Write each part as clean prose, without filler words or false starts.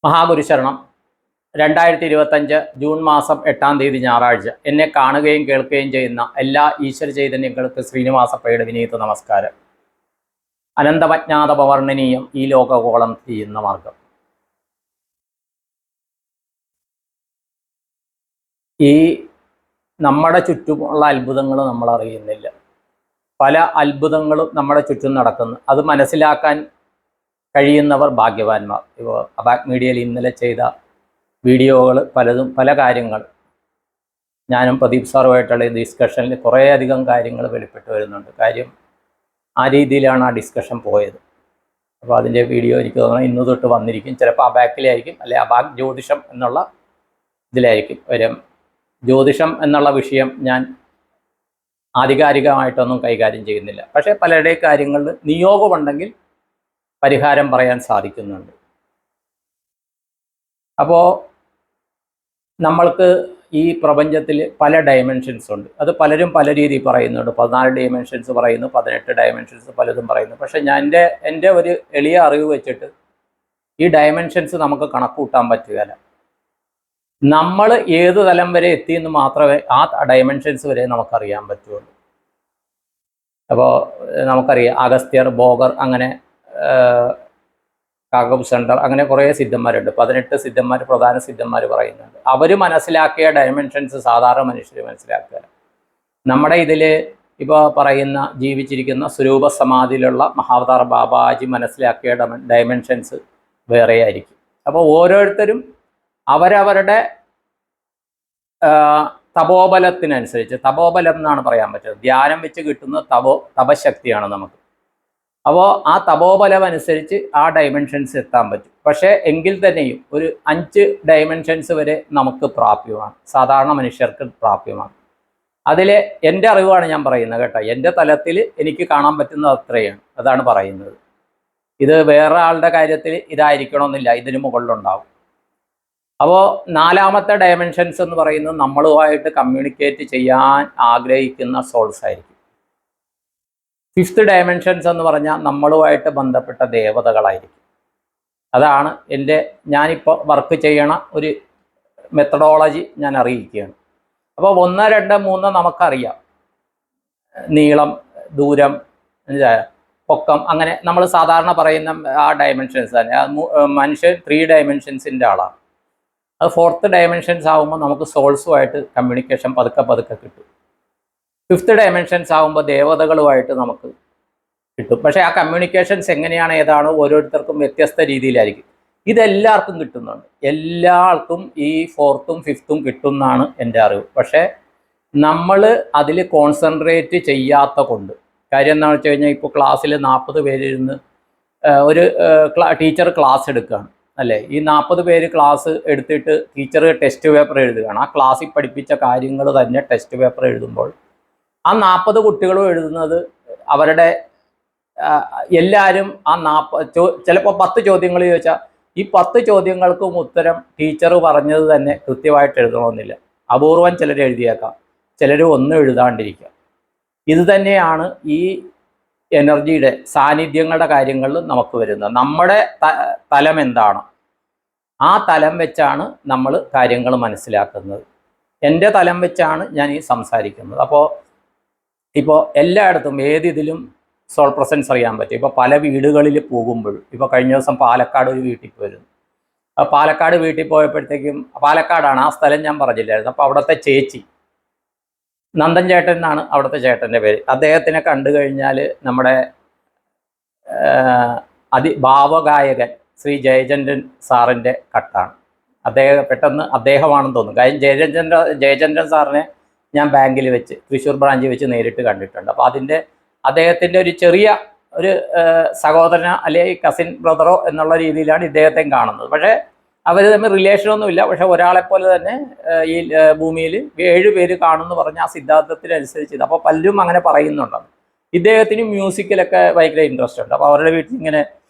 മഹാഗുരുശരണം 2025 June മാസം 8-ാം തീയതി ഞായറാഴ്ച. എന്നെ കാണുകയും കേൾക്കുകയും ചെയ്യുന്ന എല്ലാ ഈശ്വര ചൈതന്യങ്ങൾക്ക് ശ്രീനിവാസപ്പയുടെ വിനീത നമസ്കാരം. അനന്തമജ്ഞാതപവർണ്ണനീയം ഈ ലോകഗോളം ചെയ്യുന്ന മാർഗം. ഈ നമ്മുടെ ചുറ്റുമുള്ള അത്ഭുതങ്ങൾ നമ്മൾ അറിയുന്നില്ല. പല അത്ഭുതങ്ങളും നമ്മുടെ ചുറ്റും നടക്കുന്നു. അത് മനസ്സിലാക്കാൻ കഴിയുന്നവർ ഭാഗ്യവാന്മാർ. ഇപ്പോൾ അബാക് മീഡിയയിൽ ഇന്നലെ ചെയ്ത വീഡിയോകൾ പലതും പല കാര്യങ്ങൾ ഞാനും പ്രദീപ് സാറുമായിട്ടുള്ള ഡിസ്കഷനിൽ കുറേയധികം കാര്യങ്ങൾ വെളിപ്പെട്ട് വരുന്നുണ്ട്. കാര്യം ആ രീതിയിലാണ് ആ ഡിസ്കഷൻ പോയത്. അപ്പോൾ അതിൻ്റെ വീഡിയോ എനിക്ക് തോന്നുന്നു ഇന്ന് തൊട്ട് വന്നിരിക്കും. ചിലപ്പോൾ അബാക്കിലായിരിക്കും, അല്ലെ അബാക് ജ്യോതിഷം എന്നുള്ള ഇതിലായിരിക്കും വരും. ജ്യോതിഷം എന്നുള്ള വിഷയം ഞാൻ ആധികാരികമായിട്ടൊന്നും കൈകാര്യം ചെയ്യുന്നില്ല. പക്ഷേ പലരുടെ കാര്യങ്ങളിൽ നിയോഗമുണ്ടെങ്കിൽ പരിഹാരം പറയാൻ സാധിക്കുന്നുണ്ട്. അപ്പോൾ നമ്മൾക്ക് ഈ പ്രപഞ്ചത്തിൽ പല ഡയമെൻഷൻസ് ഉണ്ട്. അത് പലരും പല രീതിയിൽ പറയുന്നുണ്ട്. 14 ഡയമെൻഷൻസ് പറയുന്നു, 18 ഡയമെൻഷൻസ് പലതും പറയുന്നു. പക്ഷേ എൻ്റെ ഒരു എളിയ അറിവ് വെച്ചിട്ട് ഈ ഡയമെൻഷൻസ് നമുക്ക് കണക്കൂട്ടാൻ പറ്റുകയില്ല. നമ്മൾ ഏത് തലം വരെ എത്തിയെന്ന് മാത്രമേ ആ ഡയമെൻഷൻസ് വരെ നമുക്കറിയാൻ പറ്റുള്ളൂ. അപ്പോൾ നമുക്കറിയാം അഗസ്ത്യർ, ബോഗർ, അങ്ങനെ കാകബ് സെൻറ്റർ, അങ്ങനെ കുറേ സിദ്ധന്മാരുണ്ട്. 18 സിദ്ധന്മാർ, പ്രധാന സിദ്ധന്മാർ പറയുന്നുണ്ട്. അവർ മനസ്സിലാക്കിയ ഡയമെൻഷൻസ് സാധാരണ മനുഷ്യർ മനസ്സിലാക്കുക. നമ്മുടെ ഇതിൽ ഇപ്പോൾ പറയുന്ന ജീവിച്ചിരിക്കുന്ന സ്വരൂപ സമാധിയിലുള്ള മഹാവതാർ ബാബാജി മനസ്സിലാക്കിയ ഡയമെൻഷൻസ് വേറെ ആയിരിക്കും. അപ്പോൾ ഓരോരുത്തരും അവരവരുടെ തപോബലത്തിനനുസരിച്ച്, തപോബലം എന്നാണ് പറയാൻ പറ്റുന്നത്, ധ്യാനം വെച്ച് കിട്ടുന്ന തപശക്തിയാണ് നമുക്ക്. അപ്പോൾ ആ തപോബലം അനുസരിച്ച് ആ ഡയമെൻഷൻസ് എത്താൻ പറ്റും. പക്ഷേ എങ്കിൽ തന്നെയും ഒരു 5 ഡയമെൻഷൻസ് വരെ നമുക്ക് പ്രാപ്യമാണ്, സാധാരണ മനുഷ്യർക്ക് പ്രാപ്യമാണ്. അതിൽ എൻ്റെ അറിവാണ് ഞാൻ പറയുന്നത് കേട്ടോ. എൻ്റെ തലത്തിൽ എനിക്ക് കാണാൻ പറ്റുന്നത് അത്രയാണ്, അതാണ് പറയുന്നത്. ഇത് വേറെ ആളുടെ കാര്യത്തിൽ ഇതായിരിക്കണമെന്നില്ല, ഇതിന് മുകളിലുണ്ടാവും. അപ്പോൾ 4ാമത്തെ ഡയമെൻഷൻസ് എന്ന് പറയുന്നത് നമ്മളുമായിട്ട് കമ്മ്യൂണിക്കേറ്റ് ചെയ്യാൻ ആഗ്രഹിക്കുന്ന സോൾസ് ആയിരിക്കും. 5th ഡയമെൻഷൻസ് എന്ന് പറഞ്ഞാൽ നമ്മളുമായിട്ട് ബന്ധപ്പെട്ട ദേവതകളായിരിക്കും. അതാണ് ഞാനിപ്പോൾ വർക്ക് ചെയ്യണ ഒരു മെത്തഡോളജി ഞാൻ അറിയിക്കുകയാണ്. അപ്പോൾ 1, 2, 3 നമുക്കറിയാം. നീളം, ദൂരം, പൊക്കം, അങ്ങനെ നമ്മൾ സാധാരണ പറയുന്ന ആ ഡയമെൻഷൻസ് തന്നെ. മനുഷ്യൻ 3 ഡയമെൻഷൻസിൻ്റെ ആളാണ്. അത് 4th ഡയമെൻഷൻസ് ആകുമ്പോൾ നമുക്ക് സോൾസുമായിട്ട് കമ്മ്യൂണിക്കേഷൻ പതുക്കെ പതുക്കെ കിട്ടും. 5th ഡയമെൻഷൻസ് ആകുമ്പോൾ ദേവതകളുമായിട്ട് നമുക്ക് കിട്ടും. പക്ഷേ ആ കമ്മ്യൂണിക്കേഷൻസ് എങ്ങനെയാണ്, ഏതാണ്, ഓരോരുത്തർക്കും വ്യത്യസ്ത രീതിയിലായിരിക്കും. ഇതെല്ലാവർക്കും കിട്ടുന്നുണ്ട്. എല്ലാവർക്കും ഈ 4th 5th കിട്ടുമെന്നാണ് എൻ്റെ അറിവ്. പക്ഷേ നമ്മൾ അതിൽ കോൺസെൻട്രേറ്റ് ചെയ്യാത്ത കൊണ്ട്, കാര്യം എന്താണെന്ന് വെച്ച് കഴിഞ്ഞാൽ ഇപ്പോൾ ക്ലാസ്സിൽ 40 പേരിരുന്ന് ഒരു ടീച്ചർ ക്ലാസ് എടുക്കുകയാണ്, അല്ലേ? ഈ 40 പേര് ക്ലാസ് എടുത്തിട്ട് ടീച്ചർ ടെസ്റ്റ് പേപ്പർ എഴുതുകയാണ്. ആ ക്ലാസ്സിൽ പഠിപ്പിച്ച കാര്യങ്ങൾ തന്നെ ടെസ്റ്റ് പേപ്പർ എഴുതുമ്പോൾ ആ 40 കുട്ടികളും എഴുതുന്നത് അവരുടെ എല്ലാവരും ആ ചിലപ്പോൾ 10 ചോദ്യങ്ങൾ ചോദിച്ചാൽ ഈ 10 ചോദ്യങ്ങൾക്കും ഉത്തരം ടീച്ചർ പറഞ്ഞത് തന്നെ കൃത്യമായിട്ട് എഴുതണമെന്നില്ല. അപൂർവം ചിലർ എഴുതിയേക്കാം, ചിലർ ഒന്നും എഴുതാണ്ടിരിക്കാം. ഇത് തന്നെയാണ് ഈ എനർജിയുടെ സാന്നിധ്യങ്ങളുടെ കാര്യങ്ങളിൽ നമുക്ക് വരുന്നത്. നമ്മുടെ തലം എന്താണ്, ആ തലം വെച്ചാണ് നമ്മൾ കാര്യങ്ങൾ മനസ്സിലാക്കുന്നത്. എൻ്റെ തലം വെച്ചാണ് ഞാൻ ഈ സംസാരിക്കുന്നത്. ഇപ്പോൾ എല്ലായിടത്തും ഏതിതിലും സോൾ പ്രസൻസ് അറിയാൻ പറ്റും. ഇപ്പോൾ പല വീടുകളിൽ പോകുമ്പോഴും, ഇപ്പോൾ കഴിഞ്ഞ ദിവസം പാലക്കാട് ഒരു വീട്ടിൽ പോയിരുന്നു. ആ പാലക്കാട് വീട്ടിൽ പോയപ്പോഴത്തേക്കും, പാലക്കാടാണ് ആ സ്ഥലം, ഞാൻ പറഞ്ഞില്ലായിരുന്നു. അപ്പോൾ അവിടുത്തെ ചേച്ചി, നന്ദൻ ചേട്ടൻ എന്നാണ് അവിടുത്തെ ചേട്ടൻ്റെ പേര്. അദ്ദേഹത്തിനെ കണ്ടു കഴിഞ്ഞാൽ നമ്മുടെ ഭാവഗായകൻ ശ്രീ ജയചന്ദ്രൻ സാറിൻ്റെ കട്ടാണ്. പെട്ടെന്ന് അദ്ദേഹമാണെന്ന് തോന്നുന്നു. കാര്യം ജയചന്ദ്രൻ സാറിനെ ഞാൻ ബാങ്കിൽ വെച്ച്, തൃശ്ശൂർ ബ്രാഞ്ചിൽ വെച്ച് നേരിട്ട് കണ്ടിട്ടുണ്ട്. അപ്പോൾ അദ്ദേഹത്തിൻ്റെ ഒരു ചെറിയ ഒരു സഹോദരനോ അല്ലെങ്കിൽ കസിൻ ബ്രദറോ എന്നുള്ള രീതിയിലാണ് ഇദ്ദേഹത്തെ കാണുന്നത്. പക്ഷേ അവർ തമ്മിൽ റിലേഷനൊന്നുമില്ല. പക്ഷേ ഒരാളെപ്പോലെ തന്നെ ഈ ഭൂമിയിൽ 7 പേര് കാണുമെന്ന് പറഞ്ഞ ആ സിദ്ധാന്തത്തിനനുസരിച്ച് അപ്പോൾ പലരും അങ്ങനെ പറയുന്നുണ്ടെന്ന്. ഇദ്ദേഹത്തിന് മ്യൂസിക്കിലൊക്കെ ഭയങ്കര ഇൻട്രസ്റ്റ് ഉണ്ട്. അപ്പോൾ അവരുടെ വീട്ടിൽ ഇങ്ങനെ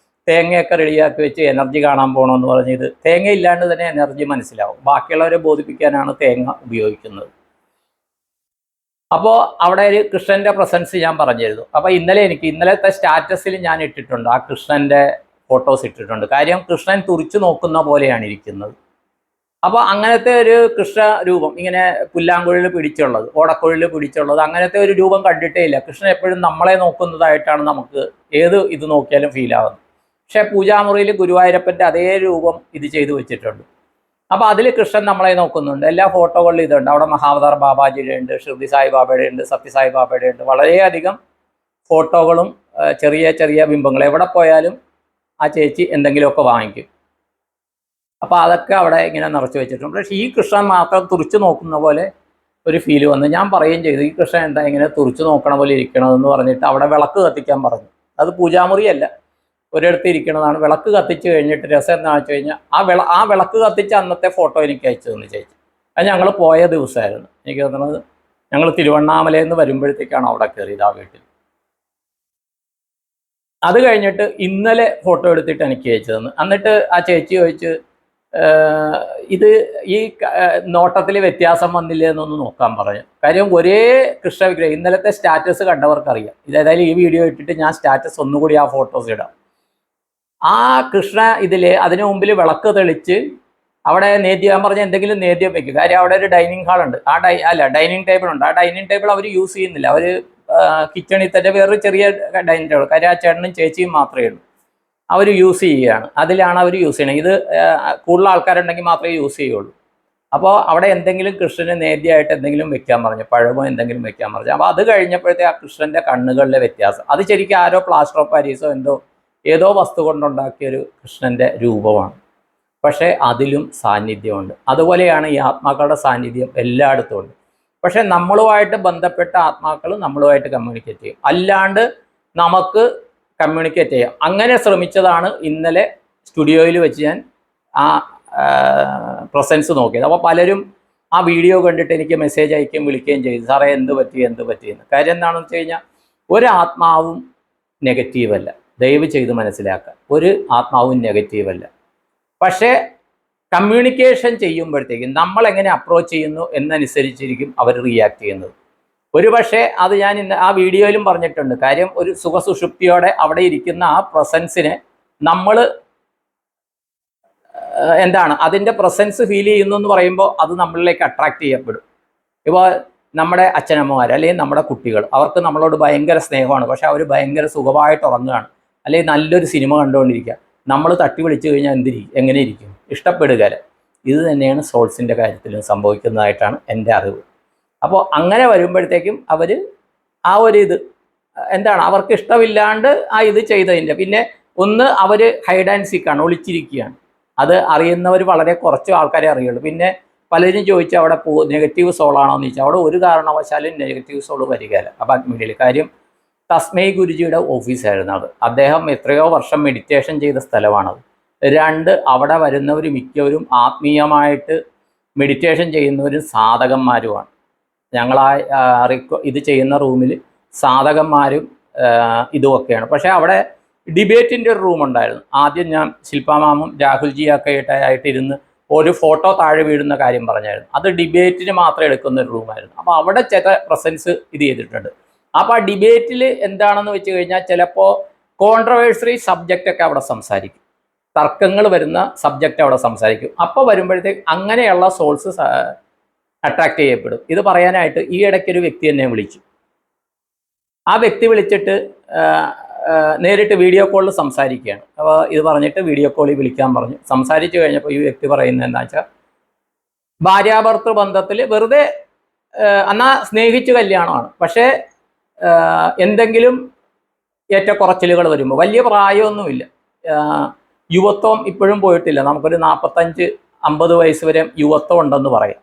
തേങ്ങയൊക്കെ റെഡിയാക്കി വെച്ച് എനർജി കാണാൻ പോകണമെന്ന് പറഞ്ഞ്, ഇത് തേങ്ങ ഇല്ലാണ്ട് തന്നെ എനർജി മനസ്സിലാവും. ബാക്കിയുള്ളവരെ ബോധിപ്പിക്കാനാണ് തേങ്ങ ഉപയോഗിക്കുന്നത്. അപ്പോൾ അവിടെ ഒരു കൃഷ്ണൻ്റെ പ്രസൻസ് ഞാൻ പറഞ്ഞിരുന്നു. അപ്പോൾ ഇന്നലത്തെ സ്റ്റാറ്റസിൽ ഞാൻ ഇട്ടിട്ടുണ്ട് ആ കൃഷ്ണൻ്റെ ഫോട്ടോസ് ഇട്ടിട്ടുണ്ട്. കാര്യം കൃഷ്ണൻ തുറിച്ചു നോക്കുന്ന പോലെയാണ് ഇരിക്കുന്നത്. അപ്പോൾ അങ്ങനത്തെ ഒരു കൃഷ്ണ രൂപം ഇങ്ങനെ പുല്ലാങ്കുഴൽ പിടിച്ചുള്ളത്, ഓടക്കുഴൽ പിടിച്ചുള്ളത്, അങ്ങനത്തെ ഒരു രൂപം കണ്ടിട്ടേ ഇല്ല. കൃഷ്ണൻ എപ്പോഴും നമ്മളെ നോക്കുന്നതായിട്ടാണ് നമുക്ക് ഏത് ഇത് നോക്കിയാലും ഫീൽ ആവുന്നത്. പക്ഷേ പൂജാമുറിയിൽ ഗുരുവായൂരപ്പൻ്റെ അതേ രൂപം ഇത് ചെയ്തു വെച്ചിട്ടുണ്ട്. അപ്പോൾ അതിൽ കൃഷ്ണൻ നമ്മളെ നോക്കുന്നുണ്ട്. എല്ലാ ഫോട്ടോകളിലും ഇതുണ്ട്. അവിടെ മഹാവതാർ ബാബാജിയുടെ ഉണ്ട്, ഷിർദി സായി ബാബയുടെ ഉണ്ട്, സത്യസായി ബാബയുടെ ഉണ്ട്. വളരെയധികം ഫോട്ടോകളും ചെറിയ ചെറിയ ബിംബങ്ങൾ. എവിടെ പോയാലും ആ ചേച്ചി എന്തെങ്കിലുമൊക്കെ വാങ്ങിക്കും. അപ്പോൾ അതൊക്കെ അവിടെ ഇങ്ങനെ നിറച്ച് വെച്ചിട്ടുണ്ട്. പക്ഷേ ഈ കൃഷ്ണൻ മാത്രം തുറിച്ചു നോക്കുന്ന പോലെ ഒരു ഫീല് വന്ന് ഞാൻ പറയുകയും ചെയ്തു, ഈ കൃഷ്ണൻ എന്താ ഇങ്ങനെ തുറിച്ചു നോക്കണ പോലെ ഇരിക്കണമെന്ന് പറഞ്ഞിട്ട് അവിടെ വിളക്ക് കത്തിക്കാൻ പറഞ്ഞു. അത് പൂജാമുറിയല്ല, ഒരിടത്ത് ഇരിക്കണതാണ്. വിളക്ക് കത്തിച്ച് കഴിഞ്ഞിട്ട് രസം എന്താണെന്ന് വെച്ച് കഴിഞ്ഞാൽ ആ വിളക്ക് കത്തിച്ച അന്നത്തെ ഫോട്ടോ എനിക്ക് അയച്ചു തന്നു ചേച്ചി. അത് ഞങ്ങൾ പോയ ദിവസമായിരുന്നു. എനിക്ക് തോന്നുന്നത് ഞങ്ങൾ തിരുവണ്ണാമലയിൽ നിന്ന് വരുമ്പോഴത്തേക്കാണ് അവിടെ കയറിയത് ആ വീട്ടിൽ. അത് കഴിഞ്ഞിട്ട് ഇന്നലെ ഫോട്ടോ എടുത്തിട്ട് എനിക്ക് അയച്ചു തന്നു. എന്നിട്ട് ആ ചേച്ചി ചോദിച്ച്, ഇത് ഈ നോട്ടത്തിൽ വ്യത്യാസം വന്നില്ലേ എന്നൊന്ന് നോക്കാൻ പറഞ്ഞു. കാര്യം ഒരേ കൃഷ്ണവിഗ്രഹം ഇന്നലത്തെ സ്റ്റാറ്റസ് കണ്ടവർക്കറിയാം. ഇതേതായാലും ഈ വീഡിയോ ഇട്ടിട്ട് ഞാൻ സ്റ്റാറ്റസ് ഒന്നുകൂടി ആ ഫോട്ടോസ് ഇടാം. ആ കൃഷ്ണ ഇതിൽ അതിന് മുമ്പിൽ വിളക്ക് തെളിച്ച് അവിടെ നേദ്യം പറഞ്ഞ എന്തെങ്കിലും നേദ്യം വയ്ക്കും. കാര്യം അവിടെ ഒരു ഡൈനിങ് ഹാളുണ്ട്. ഡൈനിങ് ടേബിൾ ഉണ്ട്. ആ ഡൈനിങ് ടേബിൾ അവർ യൂസ് ചെയ്യുന്നില്ല. അവർ കിച്ചണിൽ തന്നെ വേറൊരു ചെറിയ ഡൈനിങ് ടേബിൾ, കാര്യം ആ ചേട്ടനും ചേച്ചിയും മാത്രമേ ഉള്ളൂ, അവർ യൂസ് ചെയ്യുകയാണ്. അതിലാണ് അവർ യൂസ് ചെയ്യണത്. ഇത് കൂടുതൽ ആൾക്കാരുണ്ടെങ്കിൽ മാത്രമേ യൂസ് ചെയ്യുള്ളൂ. അപ്പോൾ അവിടെ എന്തെങ്കിലും കൃഷ്ണന് നേദ്യമായിട്ട് എന്തെങ്കിലും വെക്കാൻ പറഞ്ഞു, പഴമോ എന്തെങ്കിലും വെക്കാൻ പറഞ്ഞു. അപ്പോൾ അത് കഴിഞ്ഞപ്പോഴത്തെ ആ കൃഷ്ണൻ്റെ കണ്ണുകളിലെ വ്യത്യാസം, അത് ശരിക്കും ആരോ പ്ലാസ്റ്റർ ഓഫ് പാരീസോ ഏതോ വസ്തു കൊണ്ടുണ്ടാക്കിയൊരു കൃഷ്ണൻ്റെ രൂപമാണ്. പക്ഷേ അതിലും സാന്നിധ്യമുണ്ട്. അതുപോലെയാണ് ഈ ആത്മാക്കളുടെ സാന്നിധ്യം എല്ലായിടത്തും ഉണ്ട്. പക്ഷേ നമ്മളുമായിട്ട് ബന്ധപ്പെട്ട ആത്മാക്കൾ നമ്മളുമായിട്ട് കമ്മ്യൂണിക്കേറ്റ് ചെയ്യും, അല്ലാണ്ട് നമുക്ക് കമ്മ്യൂണിക്കേറ്റ് ചെയ്യാം. അങ്ങനെ ശ്രമിച്ചതാണ് ഇന്നലെ സ്റ്റുഡിയോയിൽ വെച്ച് ഞാൻ ആ പ്രസൻസ് നോക്കിയത്. അപ്പോൾ പലരും ആ വീഡിയോ കണ്ടിട്ട് എനിക്ക് മെസ്സേജ് അയക്കുകയും വിളിക്കുകയും ചെയ്തു, സാറേ എന്ത് പറ്റിയെന്ന്. കാര്യം എന്താണെന്ന് വെച്ച് കഴിഞ്ഞാൽ ഒരു ആത്മാവും നെഗറ്റീവല്ല. ദയവ് ചെയ്ത് മനസ്സിലാക്കുക, ഒരു ആത്മാവും നെഗറ്റീവല്ല. പക്ഷേ കമ്മ്യൂണിക്കേഷൻ ചെയ്യുമ്പോഴത്തേക്കും നമ്മൾ എങ്ങനെ അപ്രോച്ച് ചെയ്യുന്നു എന്നനുസരിച്ചിരിക്കും അവർ റിയാക്ട് ചെയ്യുന്നത്. ഒരുപക്ഷെ അത് ഞാൻ ഇന്ന് ആ വീഡിയോയിലും പറഞ്ഞിട്ടുണ്ട്. കാര്യം ഒരു സുഖസുഷുപ്തിയോടെ അവിടെ ഇരിക്കുന്ന ആ പ്രസൻസിനെ നമ്മൾ അതിൻ്റെ പ്രസൻസ് ഫീൽ ചെയ്യുന്നു എന്ന് പറയുമ്പോൾ അത് നമ്മളിലേക്ക് അട്രാക്റ്റ് ചെയ്യപ്പെടും. ഇപ്പോൾ നമ്മുടെ അച്ഛനമ്മമാർ അല്ലെങ്കിൽ നമ്മുടെ കുട്ടികൾ, അവർക്ക് നമ്മളോട് ഭയങ്കര സ്നേഹമാണ്. പക്ഷെ അവർ ഭയങ്കര സുഖമായിട്ട് ഉറങ്ങുകയാണ്, അല്ലെങ്കിൽ നല്ലൊരു സിനിമ കണ്ടുകൊണ്ടിരിക്കുക. നമ്മൾ തട്ടി വിളിച്ചു കഴിഞ്ഞാൽ എങ്ങനെ ഇരിക്കും? ഇഷ്ടപ്പെടുകയില്ല. ഇത് തന്നെയാണ് സോൾസിൻ്റെ കാര്യത്തിലും സംഭവിക്കുന്നതായിട്ടാണ് എൻ്റെ അറിവ്. അപ്പോൾ അങ്ങനെ വരുമ്പോഴത്തേക്കും അവർ ആ ഒരു ഇത് അവർക്ക് ഇഷ്ടമില്ലാണ്ട് ആ ഇത് ചെയ്തതിൻ്റെ പിന്നെ അവർ ഹൈഡ് ആൻഡ് സീക്കാണ്, ഒളിച്ചിരിക്കുകയാണ്. അത് അറിയുന്നവർ വളരെ കുറച്ച് ആൾക്കാരെ അറിയുള്ളൂ. പിന്നെ പലരും ചോദിച്ചാൽ അവിടെ നെഗറ്റീവ് സോളാണോ എന്ന് ചോദിച്ചാൽ അവിടെ ഒരു കാരണവശാലും നെഗറ്റീവ് സോൾ വരികയില്ല. അപ്പോൾ അഗ്നിയിൽ കാര്യം തസ്മൈ ഗുരുജിയുടെ ഓഫീസായിരുന്നു അത്. അദ്ദേഹം എത്രയോ വർഷം മെഡിറ്റേഷൻ ചെയ്ത സ്ഥലമാണത്. അവിടെ വരുന്നവർ മിക്കവരും ആത്മീയമായിട്ട് മെഡിറ്റേഷൻ ചെയ്യുന്നവരും സാധകന്മാരുമാണ്. ഇത് ചെയ്യുന്ന റൂമിൽ സാധകന്മാരും ഇതുമൊക്കെയാണ്. പക്ഷേ അവിടെ ഡിബേറ്റിൻ്റെ ഒരു റൂമുണ്ടായിരുന്നു. ആദ്യം ഞാൻ ശില്പാമാമും രാഹുൽജിയൊക്കെ ആയിട്ടിരുന്ന് ഒരു ഫോട്ടോ താഴെ വീഴുന്ന കാര്യം പറഞ്ഞായിരുന്നു. അത് ഡിബേറ്റിന് മാത്രം എടുക്കുന്ന ഒരു റൂമായിരുന്നു. അപ്പോൾ അവിടെ ചില പ്രസൻസ് ഇത് ചെയ്തിട്ടുണ്ട്. അപ്പോൾ ആ ഡിബേറ്റിൽ എന്താണെന്ന് വെച്ച് കഴിഞ്ഞാൽ ചിലപ്പോൾ കോൺട്രവേഴ്സറി സബ്ജക്റ്റൊക്കെ അവിടെ സംസാരിക്കും, തർക്കങ്ങൾ വരുന്ന സബ്ജക്റ്റ് അവിടെ സംസാരിക്കും. അപ്പോൾ വരുമ്പോഴത്തേക്ക് അങ്ങനെയുള്ള സോൾസ് അട്രാക്റ്റ് ചെയ്യപ്പെടും. ഇത് പറയാനായിട്ട് ഈ ഇടയ്ക്കൊരു വ്യക്തി എന്നെ വിളിച്ചു. ആ വ്യക്തി വിളിച്ചിട്ട് നേരിട്ട് വീഡിയോ കോളിൽ സംസാരിക്കുകയാണ്. അപ്പോൾ ഇത് പറഞ്ഞിട്ട് വീഡിയോ കോളിൽ വിളിക്കാൻ പറഞ്ഞു. സംസാരിച്ച് കഴിഞ്ഞപ്പോൾ ഈ വ്യക്തി പറയുന്നത് എന്താ വെച്ചാൽ, ഭാര്യാഭർത്തൃ ബന്ധത്തിൽ വെറുതെ സ്നേഹിച്ച് കല്യാണമാണ്, പക്ഷേ എന്തെങ്കിലും ഏറ്റക്കുറച്ചിലുകൾ വരുമ്പോൾ, വലിയ പ്രായമൊന്നുമില്ല, യുവത്വം ഇപ്പോഴും പോയിട്ടില്ല. നമുക്കൊരു 45-50 വയസ്സ് വരെ യുവത്വം ഉണ്ടെന്ന് പറയാം.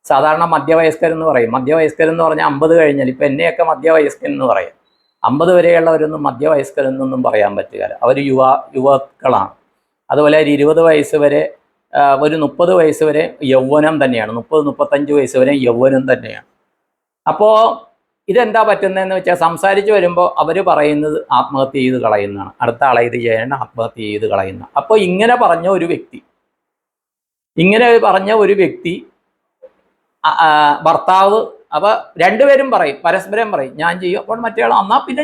സാധാരണ മധ്യവയസ്കരെന്ന് പറയും. മധ്യവയസ്കരെന്ന് പറഞ്ഞാൽ 50 കഴിഞ്ഞാൽ, ഇപ്പം എന്നെയൊക്കെ മധ്യവയസ്കരെന്ന് പറയും. 50 വരെയുള്ളവരൊന്നും മധ്യവയസ്കരെന്നൊന്നും പറയാൻ പറ്റുകയില്ല. അവർ യുവാക്കളാണ്. അതുപോലെ ഒരു 20 വയസ്സ് വരെ, ഒരു 30 വയസ്സ് വരെ യൗവനം തന്നെയാണ്. 30-35 വയസ്സ് വരെ യൗവനം തന്നെയാണ്. അപ്പോൾ ഇതെന്താ പറ്റുന്നതെന്ന് വെച്ചാൽ, സംസാരിച്ച് വരുമ്പോൾ അവർ പറയുന്നത് ആത്മഹത്യ ചെയ്ത് കളയുന്നതാണ്, അടുത്ത ആളെ ഇത് ചെയ്യേണ്ട ആത്മഹത്യ ചെയ്ത് കളയുന്ന. അപ്പോൾ ഇങ്ങനെ പറഞ്ഞ ഒരു വ്യക്തി ഭർത്താവ് അപ്പൊ രണ്ടുപേരും പറയും, പരസ്പരം പറയും ഞാൻ ചെയ്യും. അപ്പോൾ മറ്റേ ആൾ എന്നാ പിന്നെ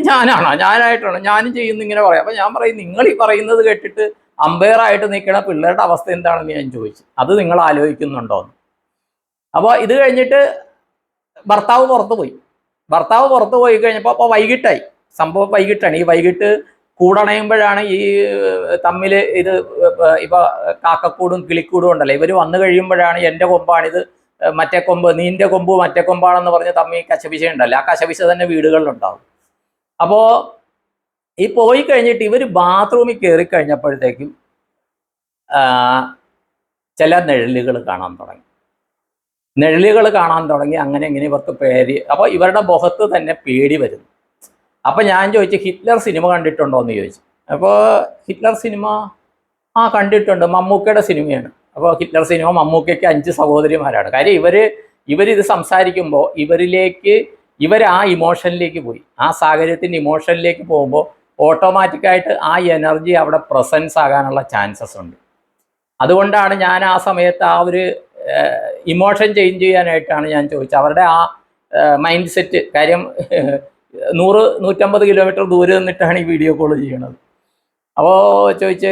ഞാനായിട്ടാണ് ഞാനും ചെയ്യുന്നു ഇങ്ങനെ പറയും. അപ്പൊ ഞാൻ പറയും നിങ്ങൾ ഈ പറയുന്നത് കേട്ടിട്ട് അമ്പയർ ആയിട്ട് നിൽക്കണ പിള്ളേരുടെ അവസ്ഥ എന്താണെന്ന് ഞാൻ ചോദിച്ചു. അത് നിങ്ങൾ ആലോചിക്കുന്നുണ്ടോന്ന്. അപ്പോൾ ഇത് കഴിഞ്ഞിട്ട് ഭർത്താവ് പുറത്തു പോയി കഴിഞ്ഞപ്പോൾ അപ്പോൾ വൈകിട്ടായി. സംഭവം വൈകിട്ടാണ്. ഈ വൈകിട്ട് കൂടണയുമ്പോഴാണ് ഈ തമ്മിൽ ഇത് ഇപ്പൊ കാക്കക്കൂടും കിളിക്കൂടും ഉണ്ടല്ലോ, ഇവർ വന്നു കഴിയുമ്പോഴാണ് എൻ്റെ കൊമ്പാണിത്, മറ്റേ കൊമ്പ് നീന്റെ കൊമ്പ് മറ്റേ കൊമ്പാണെന്ന് പറഞ്ഞ് തമ്മിൽ കശപിശ ഉണ്ടല്ലോ. ആ കശപിശ തന്നെ വീടുകളിലുണ്ടാവും. അപ്പോൾ ഈ പോയി കഴിഞ്ഞിട്ട് ഇവർ ബാത്റൂമിൽ കയറി കഴിഞ്ഞപ്പോഴത്തേക്കും ചില നിഴലുകൾ കാണാൻ തുടങ്ങി. അങ്ങനെ ഇങ്ങനെ ഇവർക്ക് പേടി. അപ്പോൾ ഇവരുടെ മുഖത്ത് തന്നെ പേടി വരുന്നു. അപ്പം ഞാൻ ചോദിച്ചു ഹിറ്റ്ലർ സിനിമ കണ്ടിട്ടുണ്ടോ എന്ന് ചോദിച്ചു. അപ്പോൾ ഹിറ്റ്ലർ സിനിമ കണ്ടിട്ടുണ്ട്, മമ്മൂക്കയുടെ സിനിമയാണ്. അപ്പോൾ ഹിറ്റ്ലർ സിനിമ, മമ്മൂക്കയ്ക്ക് 5 സഹോദരിമാരാണ്. കാര്യം ഇവരിത് സംസാരിക്കുമ്പോൾ ഇവർ ആ ഇമോഷനിലേക്ക് പോയി. ആ സാഹചര്യത്തിൻ്റെ ഇമോഷനിലേക്ക് പോകുമ്പോൾ ഓട്ടോമാറ്റിക്കായിട്ട് ആ എനർജി അവിടെ പ്രസൻസ് ആകാനുള്ള ചാൻസസ് ഉണ്ട്. അതുകൊണ്ടാണ് ഞാൻ ആ സമയത്ത് ആ ഒരു ഇമോഷൻ ചേഞ്ച് ചെയ്യാനായിട്ടാണ് ഞാൻ ചോദിച്ചത്. അവരുടെ ആ മൈൻഡ് സെറ്റ്. കാര്യം 100-150 കിലോമീറ്റർ ദൂരെ നിന്നിട്ടാണ് ഈ വീഡിയോ കോൾ ചെയ്യണത്. അപ്പോൾ ചോദിച്ച്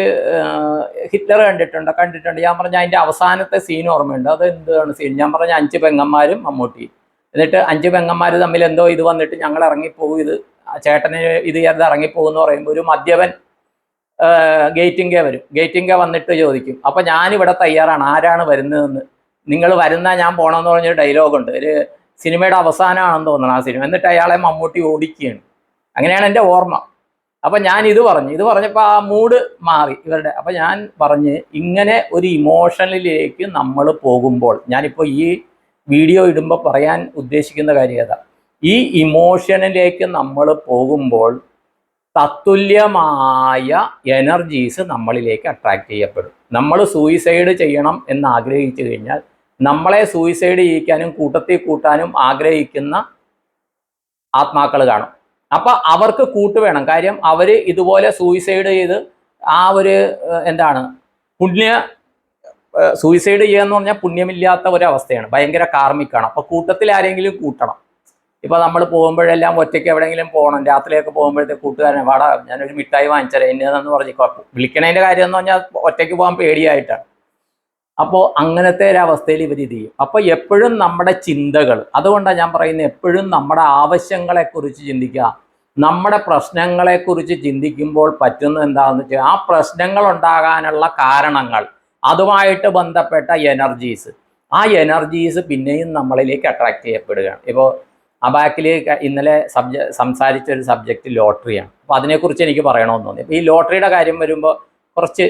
ഹിറ്റ്ലർ കണ്ടിട്ടുണ്ട്. ഞാൻ പറഞ്ഞ അതിൻ്റെ അവസാനത്തെ സീൻ ഓർമ്മയുണ്ട്. അത് എന്താണ് സീൻ? ഞാൻ പറഞ്ഞ 5 പെങ്ങന്മാരും മമ്മൂട്ടി. എന്നിട്ട് 5 പെങ്ങന്മാർ തമ്മിൽ എന്തോ ഇത് വന്നിട്ട് ഞങ്ങൾ ഇറങ്ങിപ്പോകും, ഇത് ചേട്ടന് ഇത് ചെയ്ത് ഇറങ്ങിപ്പോകും എന്ന് പറയുമ്പോൾ ഒരു മദ്യപൻ ഗേറ്റിംഗ വന്നിട്ട് ചോദിക്കും, അപ്പം ഞാനിവിടെ തയ്യാറാണ്, ആരാണ് വരുന്നതെന്ന്, നിങ്ങൾ വരുന്ന ഞാൻ പോകണമെന്ന് പറഞ്ഞൊരു ഡയലോഗുണ്ട്. ഒരു സിനിമയുടെ അവസാനമാണെന്ന് തോന്നണം ആ സിനിമ. എന്നിട്ട് അയാളെ മമ്മൂട്ടി ഓടിക്കുകയാണ്. അങ്ങനെയാണ് എൻ്റെ ഓർമ്മ. അപ്പം ഞാൻ ഇത് പറഞ്ഞപ്പോൾ ആ മൂഡ് മാറി ഇവരുടെ. അപ്പം ഞാൻ പറഞ്ഞ് ഇങ്ങനെ ഒരു ഇമോഷനിലേക്ക് നമ്മൾ പോകുമ്പോൾ, ഞാനിപ്പോൾ ഈ വീഡിയോ ഇടുമ്പോൾ പറയാൻ ഉദ്ദേശിക്കുന്ന കാര്യം ഏതാ, ഈ ഇമോഷനിലേക്ക് നമ്മൾ പോകുമ്പോൾ തത്തുല്യമായ എനർജീസ് നമ്മളിലേക്ക് അട്രാക്റ്റ് ചെയ്യപ്പെടും. നമ്മൾ സൂയിസൈഡ് ചെയ്യണം എന്ന് ആഗ്രഹിച്ചു കഴിഞ്ഞാൽ നമ്മളെ സൂയിസൈഡ് ചെയ്യിക്കാനും കൂട്ടാനും ആഗ്രഹിക്കുന്ന ആത്മാക്കൾ കാണും. അപ്പം അവർക്ക് കൂട്ട് വേണം. കാര്യം അവർ ഇതുപോലെ സൂയിസൈഡ് ചെയ്ത് ആ ഒരു സൂയിസൈഡ് ചെയ്യുക എന്ന് പറഞ്ഞാൽ പുണ്യമില്ലാത്ത ഒരവസ്ഥയാണ്, ഭയങ്കര കാർമിക്കാണ്. അപ്പോൾ കൂട്ടത്തിൽ ആരെങ്കിലും കൂട്ടണം. ഇപ്പോൾ നമ്മൾ പോകുമ്പോഴെല്ലാം ഒറ്റയ്ക്ക് എവിടെയെങ്കിലും പോകണം, രാത്രിയൊക്കെ പോകുമ്പോഴത്തേക്ക് കൂട്ടുകാരനെ വാടാ ഞാനൊരു മിഠായി വാങ്ങിച്ചാലേ എന്നതെന്ന് പറഞ്ഞ് വിളിക്കണതിൻ്റെ കാര്യം എന്ന് പറഞ്ഞാൽ ഒറ്റയ്ക്ക് പോകാൻ പേടിയായിട്ടാണ്. അപ്പോൾ അങ്ങനത്തെ ഒരവസ്ഥയിൽ ഇവർ ഇത് ചെയ്യും. അപ്പോൾ എപ്പോഴും നമ്മുടെ ചിന്തകൾ, അതുകൊണ്ടാണ് ഞാൻ പറയുന്നത് എപ്പോഴും നമ്മുടെ ആവശ്യങ്ങളെക്കുറിച്ച് ചിന്തിക്കുക. നമ്മുടെ പ്രശ്നങ്ങളെക്കുറിച്ച് ചിന്തിക്കുമ്പോൾ പറ്റുന്നത് എന്താണെന്ന് വെച്ചാൽ ആ പ്രശ്നങ്ങൾ ഉണ്ടാകാനുള്ള കാരണങ്ങൾ, അതുമായിട്ട് ബന്ധപ്പെട്ട എനർജീസ്, ആ എനർജീസ് പിന്നെയും നമ്മളിലേക്ക് അട്രാക്ട് ചെയ്യപ്പെടുകയാണ്. ഇപ്പോൾ അബാക്കിൽ ഇന്നലെ സംസാരിച്ചൊരു സബ്ജക്റ്റ് ലോട്ടറിയാണ്. അപ്പോൾ അതിനെക്കുറിച്ച് എനിക്ക് പറയണമെന്ന് തോന്നി. അപ്പോൾ ഈ ലോട്ടറിയുടെ കാര്യം വരുമ്പോൾ കുറച്ച്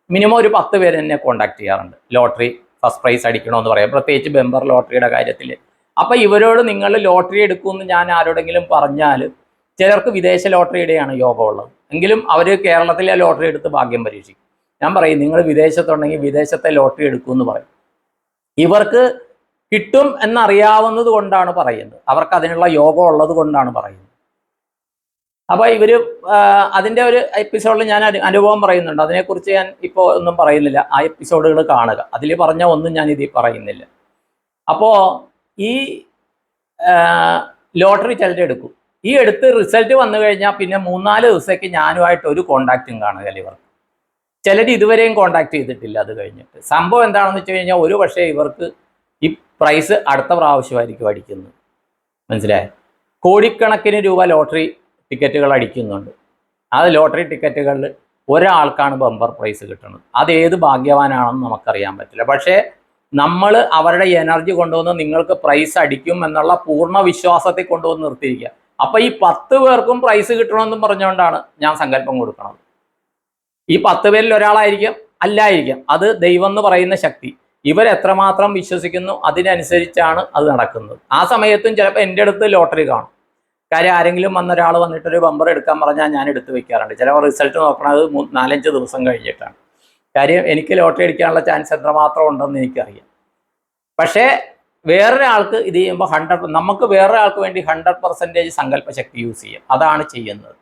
മിനിമം ഒരു 10 പേര് എന്നെ കോണ്ടാക്ട് ചെയ്യാറുണ്ട്, ലോട്ടറി ഫസ്റ്റ് പ്രൈസ് അടിക്കണമെന്ന് പറയാം, പ്രത്യേകിച്ച് ബെമ്പർ ലോട്ടറിയുടെ കാര്യത്തിൽ. അപ്പോൾ ഇവരോട് നിങ്ങൾ ലോട്ടറി എടുക്കുമെന്ന് ഞാൻ ആരോടെങ്കിലും പറഞ്ഞാൽ ചിലർക്ക് വിദേശ ലോട്ടറിയുടെയാണ് യോഗമുള്ളത്, എങ്കിലും അവർ കേരളത്തിലെ ലോട്ടറി എടുത്ത് ഭാഗ്യം പരീക്ഷിക്കും. ഞാൻ പറയും നിങ്ങൾ വിദേശത്തുണ്ടെങ്കിൽ വിദേശത്തെ ലോട്ടറി എടുക്കുമെന്ന് പറയും. ഇവർക്ക് കിട്ടും എന്നറിയാവുന്നത് കൊണ്ടാണ് പറയുന്നത്, അവർക്ക് അതിനുള്ള യോഗം ഉള്ളത് കൊണ്ടാണ് പറയുന്നത്. അപ്പോൾ ഇവർ അതിൻ്റെ ഒരു എപ്പിസോഡിൽ ഞാൻ അനുഭവം പറയുന്നുണ്ട്. അതിനെക്കുറിച്ച് ഞാൻ ഇപ്പോൾ ഒന്നും പറയുന്നില്ല, ആ എപ്പിസോഡുകൾ കാണുക. അതിൽ പറഞ്ഞ ഒന്നും ഞാൻ ഇതിൽ പറയുന്നില്ല. അപ്പോൾ ഈ ലോട്ടറി ചിലരെടുക്കും. ഈ എടുത്ത് റിസൾട്ട് വന്നു കഴിഞ്ഞാൽ പിന്നെ 3-4 ദിവസത്തേക്ക് ഞാനുമായിട്ട് ഒരു കോണ്ടാക്റ്റും കാണുകയില്ല ഇവർക്ക്. ചിലർ ഇതുവരെയും കോണ്ടാക്ട് ചെയ്തിട്ടില്ല. അത് കഴിഞ്ഞിട്ട് സംഭവം എന്താണെന്ന് വെച്ച് കഴിഞ്ഞാൽ ഒരു പക്ഷേ ഇവർക്ക് ഈ പ്രൈസ് അടുത്ത പ്രാവശ്യമായിരിക്കും അടിക്കുന്നത്. മനസ്സിലായോ? കോടിക്കണക്കിന് രൂപ ലോട്ടറി ടിക്കറ്റുകൾ അടിക്കുന്നുണ്ട്. അത് ലോട്ടറി ടിക്കറ്റുകളിൽ ഒരാൾക്കാണ് ബമ്പർ പ്രൈസ് കിട്ടുന്നത്. അതേത് ഭാഗ്യവാനാണെന്ന് നമുക്കറിയാൻ പറ്റില്ല. പക്ഷേ നമ്മൾ അവരുടെ എനർജി കൊണ്ടുവന്ന് നിങ്ങൾക്ക് പ്രൈസ് അടിക്കും എന്നുള്ള പൂർണ്ണ വിശ്വാസത്തിൽ കൊണ്ടുവന്ന് നിർത്തിയിരിക്കുക. അപ്പോൾ ഈ 10 പേർക്കും പ്രൈസ് കിട്ടണമെന്നും പറഞ്ഞുകൊണ്ടാണ് ഞാൻ സങ്കല്പം കൊടുക്കുന്നത്. ഈ 10 പേരിൽ ഒരാളായിരിക്കാം, അല്ലായിരിക്കാം. അത് ദൈവം എന്ന് പറയുന്ന ശക്തി, ഇവരെത്രമാത്രം വിശ്വസിക്കുന്നു അതിനനുസരിച്ചാണ് അത് നടക്കുന്നത്. ആ സമയത്തും ചിലപ്പോൾ എൻ്റെ അടുത്ത് ലോട്ടറി കാണും. കാര്യം ആരെങ്കിലും ഒരാൾ വന്നിട്ടൊരു ബമ്പർ എടുക്കാൻ പറഞ്ഞാൽ ഞാൻ എടുത്ത് വെക്കാറുണ്ട്. ചിലപ്പോൾ റിസൾട്ട് നോക്കണത് 4-5 ദിവസം കഴിഞ്ഞിട്ടാണ്. കാര്യം എനിക്ക് ലോട്ടറി അടിക്കാനുള്ള ചാൻസ് എത്രമാത്രം ഉണ്ടെന്ന് എനിക്കറിയാം. പക്ഷേ വേറൊരാൾക്ക് ഇത് ചെയ്യുമ്പോൾ 100, നമുക്ക് വേറൊരാൾക്ക് വേണ്ടി 100% സങ്കല്പശക്തി യൂസ് ചെയ്യാം. അതാണ് ചെയ്യുന്നത്.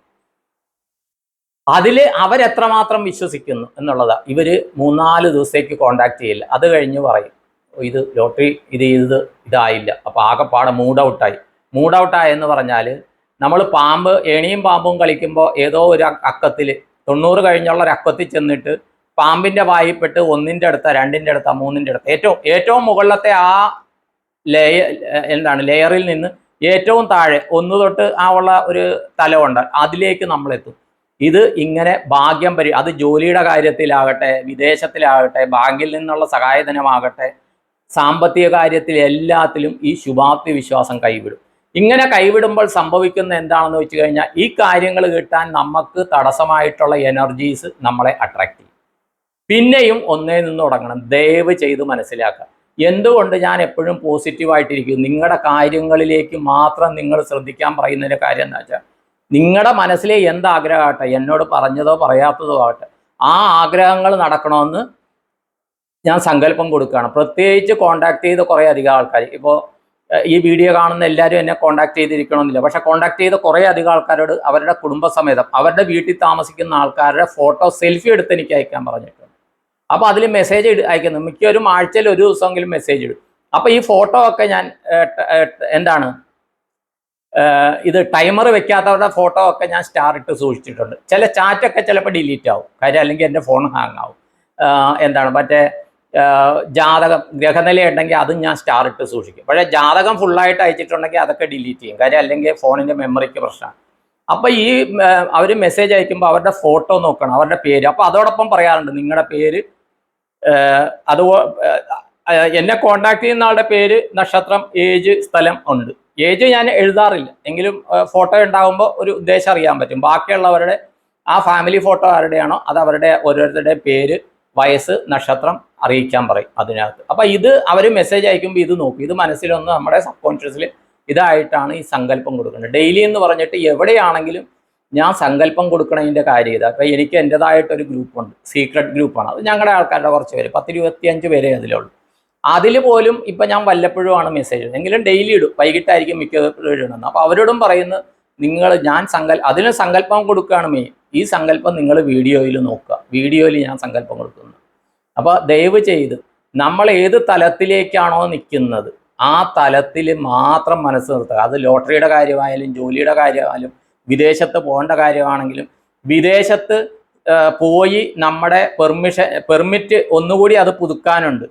അതിൽ അവരെത്രമാത്രം വിശ്വസിക്കുന്നു എന്നുള്ളതാണ്. ഇവർ 3-4 ദിവസത്തേക്ക് കോണ്ടാക്ട് ചെയ്യില്ല. അത് കഴിഞ്ഞ് പറയും ഇത് ലോട്ടറി ഇതായില്ല. അപ്പോൾ ആകെപ്പാടെ മൂഡ് ഔട്ടായെന്ന് പറഞ്ഞാൽ നമ്മൾ ഏണിയും പാമ്പും കളിക്കുമ്പോൾ ഏതോ ഒരു അക്കത്തിൽ 90 കഴിഞ്ഞുള്ള ഒരു അക്കത്തിൽ ചെന്നിട്ട് പാമ്പിൻ്റെ വായിൽപ്പെട്ട് 1ൻ്റെ അടുത്ത 2ൻ്റെ അടുത്ത 3ൻ്റെ അടുത്ത ഏറ്റവും മുകളിലത്തെ ആ ലെയറിൽ നിന്ന് ഏറ്റവും താഴെ 1 തൊട്ട് ആ ഉള്ള ഒരു തലമുണ്ട്, അതിലേക്ക് നമ്മളെത്തും. ഇത് ഇങ്ങനെ ഭാഗ്യം അത് ജോലിയുടെ കാര്യത്തിലാകട്ടെ, വിദേശത്തിലാകട്ടെ, ബാങ്കിൽ നിന്നുള്ള സഹായധനമാകട്ടെ, സാമ്പത്തിക കാര്യത്തിൽ എല്ലാത്തിലും ഈ ശുഭാപ്തി വിശ്വാസം കൈവിടും. ഇങ്ങനെ കൈവിടുമ്പോൾ സംഭവിക്കുന്ന എന്താണെന്ന് വെച്ച് കഴിഞ്ഞാൽ ഈ കാര്യങ്ങൾ കിട്ടാൻ നമുക്ക് തടസ്സമായിട്ടുള്ള എനർജീസ് നമ്മളെ അട്രാക്ട് ചെയ്യും. പിന്നെയും ഒന്നേ നിന്ന് തുടങ്ങണം. ദയവ് ചെയ്ത് മനസ്സിലാക്കുക. എന്തുകൊണ്ട് ഞാൻ എപ്പോഴും പോസിറ്റീവായിട്ടിരിക്കും? നിങ്ങളുടെ കാര്യങ്ങളിലേക്ക് മാത്രം നിങ്ങൾ ശ്രദ്ധിക്കാൻ പറയുന്നതിൻ്റെ കാര്യം എന്താ വെച്ചാൽ, നിങ്ങളുടെ മനസ്സിലെ എന്താഗ്രഹമാകട്ടെ, എന്നോട് പറഞ്ഞതോ പറയാത്തതോ ആകട്ടെ, ആ ആഗ്രഹങ്ങൾ നടക്കണമെന്ന് ഞാൻ സങ്കല്പം കൊടുക്കുകയാണ്. പ്രത്യേകിച്ച് കോണ്ടാക്ട് ചെയ്ത കുറേ അധികം ആൾക്കാർ, ഇപ്പോൾ ഈ വീഡിയോ കാണുന്ന എല്ലാവരും എന്നെ കോണ്ടാക്ട് ചെയ്തിരിക്കണമെന്നില്ല, പക്ഷെ കോണ്ടാക്ട് ചെയ്ത കുറേ അധികം ആൾക്കാരോട് അവരുടെ കുടുംബസമേതം അവരുടെ വീട്ടിൽ താമസിക്കുന്ന ആൾക്കാരുടെ ഫോട്ടോ സെൽഫി എടുത്ത് എനിക്ക് അയക്കാൻ പറഞ്ഞിട്ടുണ്ട്. അപ്പോൾ അതിൽ മെസ്സേജ് അയക്കുന്നു. മിക്കവരും ആഴ്ചയിൽ ഒരു ദിവസമെങ്കിലും മെസ്സേജ് ഇടും. അപ്പോൾ ഈ ഫോട്ടോ ഒക്കെ ഞാൻ ഇത് ടൈമർ വെക്കാത്തവരുടെ ഫോട്ടോ ഒക്കെ ഞാൻ സ്റ്റാർ ഇട്ട് സൂക്ഷിച്ചിട്ടുണ്ട്. ചില ചാറ്റൊക്കെ ചിലപ്പോൾ ഡിലീറ്റ് ആവും, കാര്യം അല്ലെങ്കിൽ എൻ്റെ ഫോൺ ഹാങ് ആവും. മറ്റേ ജാതകം ഗ്രഹനില ഉണ്ടെങ്കിൽ അതും ഞാൻ സ്റ്റാർ ഇട്ട് സൂക്ഷിക്കും. പക്ഷേ ജാതകം ഫുള്ളായിട്ട് അയച്ചിട്ടുണ്ടെങ്കിൽ അതൊക്കെ ഡിലീറ്റ് ചെയ്യും, കാര്യം അല്ലെങ്കിൽ ഫോണിൻ്റെ മെമ്മറിക്ക് പ്രശ്നമാണ്. അപ്പോൾ ഈ അവർ മെസ്സേജ് അയക്കുമ്പോൾ അവരുടെ ഫോട്ടോ നോക്കണം, അവരുടെ പേര്. അപ്പോൾ അതോടൊപ്പം പറയാറുണ്ട് നിങ്ങളുടെ പേര്, എന്നെ കോണ്ടാക്ട് ചെയ്യുന്ന ആളുടെ പേര്, നക്ഷത്രം, ഏജ്, സ്ഥലം ഉണ്ട്. ഏജ് ഞാൻ എഴുതാറില്ല, എങ്കിലും ഫോട്ടോ ഉണ്ടാകുമ്പോൾ ഒരു ഉദ്ദേശം അറിയാൻ പറ്റും. ബാക്കിയുള്ളവരുടെ ആ ഫാമിലി ഫോട്ടോ ആരുടെയാണോ അത് അവരുടെ ഓരോരുത്തരുടെ പേര്, വയസ്സ്, നക്ഷത്രം അറിയിക്കാൻ പറയും അതിനകത്ത്. അപ്പം ഇത് അവർ മെസ്സേജ് അയക്കുമ്പോൾ ഇത് നോക്കും. ഇത് മനസ്സിലൊന്ന് നമ്മുടെ സബ് കോൺഷ്യസിൽ ഇതായിട്ടാണ് ഈ സങ്കല്പം കൊടുക്കുന്നത്. ഡെയിലി എന്ന് പറഞ്ഞിട്ട് എവിടെയാണെങ്കിലും ഞാൻ സങ്കല്പം കൊടുക്കണതിൻ്റെ കാര്യം ഇതാ. അപ്പോൾ എനിക്ക് എൻ്റെതായിട്ടൊരു ഗ്രൂപ്പുണ്ട്, സീക്രട്ട് ഗ്രൂപ്പാണ്. അത് ഞങ്ങളുടെ ആൾക്കാരുടെ കുറച്ച് പേര്, 10-25 പേരെ അതിലുള്ളൂ. അതിൽ പോലും ഇപ്പം ഞാൻ വല്ലപ്പോഴുമാണ് മെസ്സേജ് ഇടുന്നത്, എങ്കിലും ഡെയിലി ഇടും. വൈകിട്ടായിരിക്കും മിക്കപ്പോഴും ഇടുന്നത്. അപ്പോൾ അവരോടും പറയുന്നത് അതിന് സങ്കല്പം കൊടുക്കുകയാണ് മെയിൻ. ഈ സങ്കല്പം നിങ്ങൾ വീഡിയോയിൽ നോക്കുക, വീഡിയോയിൽ ഞാൻ സങ്കല്പം കൊടുക്കുന്നു. അപ്പോൾ ദയവ് ചെയ്ത് നമ്മൾ ഏത് തലത്തിലേക്കാണോ നിൽക്കുന്നത് ആ തലത്തിൽ മാത്രം മനസ്സ് നിർത്തുക. അത് ലോട്ടറിയുടെ കാര്യമായാലും ജോലിയുടെ കാര്യമായാലും വിദേശത്ത് പോകേണ്ട കാര്യമാണെങ്കിലും, വിദേശത്ത് പോയി നമ്മുടെ പെർമിറ്റ് ഒന്നുകൂടി അത് പുതുക്കാനുണ്ട്,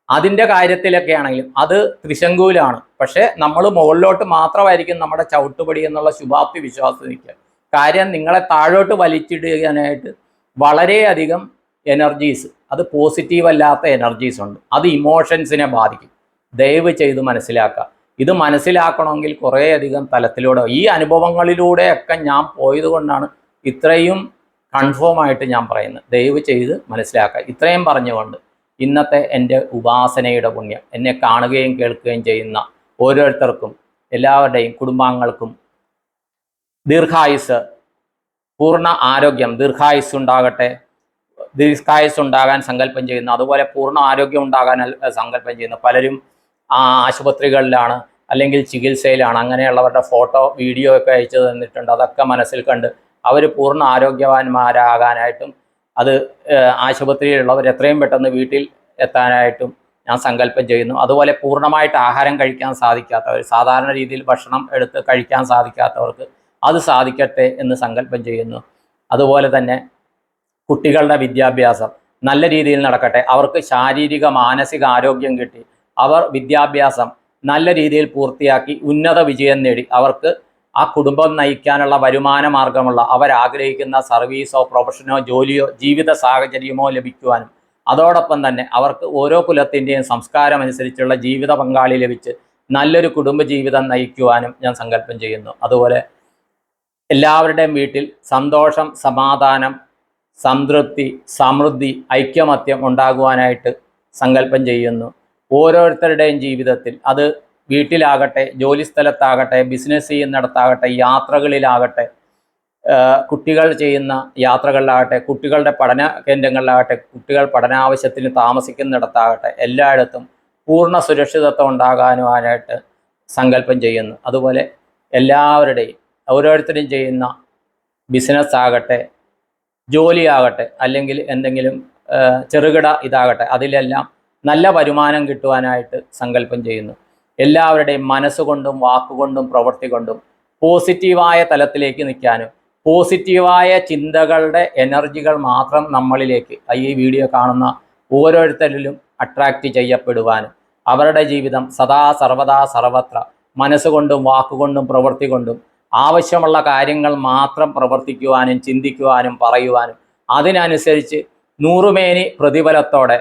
അതിൻ്റെ കാര്യത്തിലൊക്കെ ആണെങ്കിലും അത് ത്രിശങ്കൂലാണ്. പക്ഷേ നമ്മൾ മുകളിലോട്ട് മാത്രമായിരിക്കും നമ്മുടെ ചവിട്ടുപടി എന്നുള്ള ശുഭാപ്തി വിശ്വാസം നിൽക്കുക. കാര്യം നിങ്ങളെ താഴോട്ട് വലിച്ചിടുവാനായിട്ട് വളരെയധികം എനർജീസ്, അത് പോസിറ്റീവ് അല്ലാത്ത എനർജീസ് ഉണ്ട്. അത് ഇമോഷൻസിനെ ബാധിക്കും. ദയവ് ചെയ്ത് മനസ്സിലാക്കുക. ഇത് മനസ്സിലാക്കണമെങ്കിൽ കുറേയധികം തലത്തിലൂടെ ഈ അനുഭവങ്ങളിലൂടെയൊക്കെ ഞാൻ പോയത് കൊണ്ടാണ് ഇത്രയും കൺഫേം ആയിട്ട് ഞാൻ പറയുന്നത്. ദയവ് ചെയ്ത് മനസ്സിലാക്കുക. ഇത്രയും പറഞ്ഞുകൊണ്ട് ഇന്നത്തെ എൻ്റെ ഉപാസനയുടെ പുണ്യം എന്നെ കാണുകയും കേൾക്കുകയും ചെയ്യുന്ന ഓരോരുത്തർക്കും, എല്ലാവരുടെയും കുടുംബാംഗങ്ങൾക്കും ദീർഘായുസ്, പൂർണ്ണ ആരോഗ്യം, ദീർഘായുസ് ഉണ്ടാകാൻ സങ്കല്പം ചെയ്യുന്നു. അതുപോലെ പൂർണ്ണ ആരോഗ്യം ഉണ്ടാകാൻ സങ്കല്പം ചെയ്യുന്നു. പലരും ആശുപത്രികളിലാണ് അല്ലെങ്കിൽ ചികിത്സയിലാണ്. അങ്ങനെയുള്ളവരുടെ ഫോട്ടോ, വീഡിയോ ഒക്കെ അയച്ചു തന്നിട്ടുണ്ട്. അതൊക്കെ മനസ്സിൽ കണ്ട് അവർ പൂർണ്ണ ആരോഗ്യവാന്മാരാകാനായിട്ടും അത് ആശുപത്രിയിലുള്ളവർ എത്രയും പെട്ടെന്ന് വീട്ടിൽ എത്താനായിട്ടും ഞാൻ സങ്കല്പം ചെയ്യുന്നു. അതുപോലെ പൂർണ്ണമായിട്ട് ആഹാരം കഴിക്കാൻ സാധിക്കാത്തവർ, സാധാരണ രീതിയിൽ ഭക്ഷണം എടുത്ത് കഴിക്കാൻ സാധിക്കാത്തവർക്ക് അത് സാധിക്കട്ടെ എന്ന് സങ്കല്പം ചെയ്യുന്നു. അതുപോലെ തന്നെ കുട്ടികളുടെ വിദ്യാഭ്യാസം നല്ല രീതിയിൽ നടക്കട്ടെ, അവർക്ക് ശാരീരിക മാനസിക ആരോഗ്യം കിട്ടി അവർ വിദ്യാഭ്യാസം നല്ല രീതിയിൽ പൂർത്തിയാക്കി ഉന്നത വിജയം നേടി അവർക്ക് ആ കുടുംബം നയിക്കാനുള്ള വരുമാന മാർഗമുള്ള അവരാഗ്രഹിക്കുന്ന സർവീസോ പ്രൊഫഷനോ ജോലിയോ ജീവിത സാഹചര്യമോ ലഭിക്കുവാനും, അതോടൊപ്പം തന്നെ അവർക്ക് ഓരോ കുലത്തിൻ്റെയും സംസ്കാരം അനുസരിച്ചുള്ള ജീവിത പങ്കാളി ലഭിച്ച് നല്ലൊരു കുടുംബജീവിതം നയിക്കുവാനും ഞാൻ സങ്കല്പം ചെയ്യുന്നു. അതുപോലെ എല്ലാവരുടെയും വീട്ടിൽ സന്തോഷം, സമാധാനം, സംതൃപ്തി, സമൃദ്ധി, ഐക്യമത്യം ഉണ്ടാകുവാനായിട്ട് സങ്കല്പം ചെയ്യുന്നു. ഓരോരുത്തരുടെയും ജീവിതത്തിൽ, അത് വീട്ടിലാകട്ടെ, ജോലിസ്ഥലത്താകട്ടെ, ബിസിനസ് ചെയ്യുന്നിടത്താകട്ടെ, യാത്രകളിലാകട്ടെ, കുട്ടികൾ ചെയ്യുന്ന യാത്രകളിലാകട്ടെ, കുട്ടികളുടെ പഠന കേന്ദ്രങ്ങളിലാകട്ടെ, കുട്ടികൾ പഠനാവശ്യത്തിന് താമസിക്കുന്നിടത്താകട്ടെ, എല്ലായിടത്തും പൂർണ്ണ സുരക്ഷിതത്വം ഉണ്ടാകാനുവാനായിട്ട് സങ്കല്പം ചെയ്യുന്നു. അതുപോലെ എല്ലാവരുടെയും ഓരോരുത്തരും ചെയ്യുന്ന ബിസിനസ് ആകട്ടെ, ജോലിയാകട്ടെ, അല്ലെങ്കിൽ എന്തെങ്കിലും ചെറുകിട ഇതാകട്ടെ, അതിലെല്ലാം നല്ല വരുമാനം കിട്ടുവാനായിട്ട് സങ്കല്പം ചെയ്യുന്നു. എല്ലാവരുടെയും മനസ്സുകൊണ്ടും വാക്കുകൊണ്ടും പ്രവൃത്തി കൊണ്ടും പോസിറ്റീവായ തലത്തിലേക്ക് നിൽക്കാനും പോസിറ്റീവായ ചിന്തകളുടെ എനർജികൾ മാത്രം നമ്മളിലേക്ക് ഈ വീഡിയോ കാണുന്ന ഓരോരുത്തരിലും അട്രാക്റ്റ് ചെയ്യപ്പെടുവാനും അവരുടെ ജീവിതം സദാ സർവദാ സർവത്ര മനസ്സുകൊണ്ടും വാക്കുകൊണ്ടും പ്രവൃത്തി കൊണ്ടും ആവശ്യമുള്ള കാര്യങ്ങൾ മാത്രം പ്രവർത്തിക്കുവാനും ചിന്തിക്കുവാനും പറയുവാനും അതിനനുസരിച്ച് നൂറുമേനി പ്രതിഫലത്തോടെ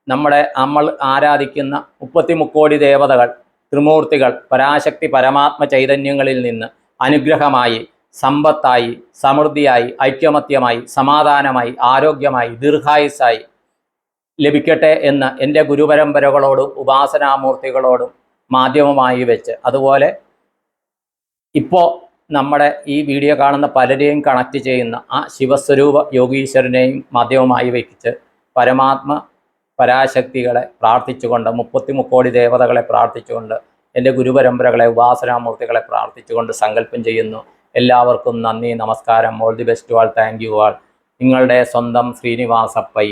നമ്മൾ ആരാധിക്കുന്ന 33 കോടി ദേവതകൾ, ത്രിമൂർത്തികൾ, പരാശക്തി പരമാത്മ ചൈതന്യങ്ങളിൽ നിന്ന് അനുഗ്രഹമായി, സമ്പത്തായി, സമൃദ്ധിയായി, ഐക്യമത്യമായി, സമാധാനമായി, ആരോഗ്യമായി, ദീർഘായുസ്സായി ലഭിക്കട്ടെ എന്ന് എൻ്റെ ഗുരുപരമ്പരകളോടും ഉപാസനാമൂർത്തികളോടും മാധ്യമമായി വെച്ച്, അതുപോലെ ഇപ്പോൾ നമ്മുടെ ഈ വീഡിയോ കാണുന്ന പലരെയും കണക്ട് ചെയ്യുന്ന ആ ശിവസ്വരൂപ യോഗീശ്വരനെയും മാധ്യമമായി വയ്ച്ച് പരമാത്മ പരാശക്തികളെ പ്രാർത്ഥിച്ചുകൊണ്ട് 33 കോടി ദേവതകളെ പ്രാർത്ഥിച്ചുകൊണ്ട് എൻ്റെ ഗുരുപരമ്പരകളെ ഉപാസനാമൂർത്തികളെ പ്രാർത്ഥിച്ചുകൊണ്ട് സങ്കല്പം ചെയ്യുന്നു. എല്ലാവർക്കും നന്ദി, നമസ്കാരം. All the best all. Thank you all. നിങ്ങളുടെ സ്വന്തം ശ്രീനിവാസ പൈ.